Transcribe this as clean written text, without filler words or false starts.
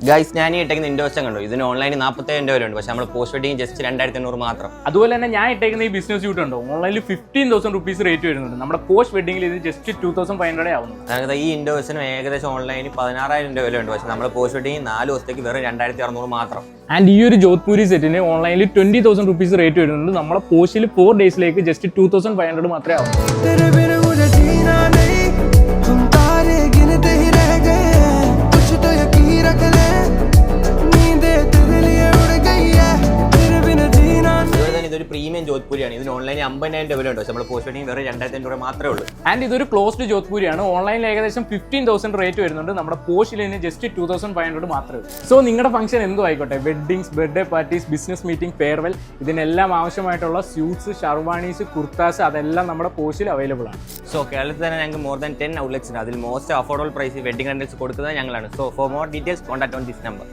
Guys ഞാൻ ഈ ഇട്ടേക്കുന്ന ഇൻഡോസം കണ്ടു. ഇതിന് ഓൺലൈനിൽ 47 രൂപ ഉണ്ട്, പക്ഷെ നമ്മൾ പോസ്റ്റ് വെഡിങ് ജസ്റ്റ് 2500 മാത്രം. അതുപോലെ തന്നെ ഞാൻ ഇട്ടേക്കുന്ന ഈ ബിസിനസ് സ്യൂട്ട് ഉണ്ടോ, ഓൺലൈനിൽ 15,000 റുപ്പീസ് റേറ്റ് വരുന്നുണ്ട്. നമ്മുടെ പോസ്റ്റ് വെഡിങ്ങിൽ ഇത് ജസ്റ്റ് 2500 ആവുന്നു. അതായത് ഈ ഇൻഡോസിനും ഏകദേശം ഓൺലൈനിൽ 16,000 രൂപ വിലയുണ്ട്, പക്ഷെ നമ്മൾ പോസ്റ്റ് വെഡിങ് 4 ദിവസത്തേക്ക് വെറും 2600 മാത്രം. ആൻഡ് ഈ ഒരു ജോധ്പൂരി സെറ്റിന് ഓൺലൈനിൽ 20,000 റുപ്പീസ് റേറ്റ് വരുന്നുണ്ട്. നമ്മുടെ പോസ്റ്റിൽ 4 ഡേയ്സിലേക്ക് ജസ്റ്റ് 2500 മാത്രമേ ആവും. ഇതൊരു പ്രീമിയം ജോധ്പൂരിയാണ്. ഇതിന് ഓൺലൈനിൽ 50,000 രൂപ വിലയുണ്ട്, പക്ഷെ നമ്മൾ പോസ്റ്റ് വെഡിങ് വെറും 2500 രൂപ മാത്രമേ ഉള്ളൂ. ആൻഡ് ഇതൊരു ക്ലോസ്ഡ് ജോധ്പൂരിയാണ്. ഓൺലൈനിൽ ഏകദേശം 15,000 റേറ്റ് വരുന്നുണ്ട്. നമ്മുടെ പോസ്റ്റിൽ ജസ്റ്റ് 2500 മാത്രമേ ഉള്ളൂ. സോ നിങ്ങളുടെ ഫംഗ്ഷൻ എന്തോ ആയിക്കോട്ടെ, weddings, birthday parties, business meeting, farewell, ഇതിനെല്ലാം ആവശ്യമായിട്ടുള്ള സ്യൂട്ട്സ്, ഷർവാണീസ്, കുർത്താസ് അതെല്ലാം നമ്മുടെ പോസ്റ്റിൽ അവൈലബിൾ ആണ്. സോ കേരളത്തിൽ തന്നെ ഞങ്ങൾക്ക് മോർ ദാൻ 10 ഔട്ട്ലെറ്റ്സ് ഉണ്ട്. അതിൽ most affordable price wedding rentals കൊടുക്കുന്നത് ഞങ്ങളാണ്. So for more details contact on this number.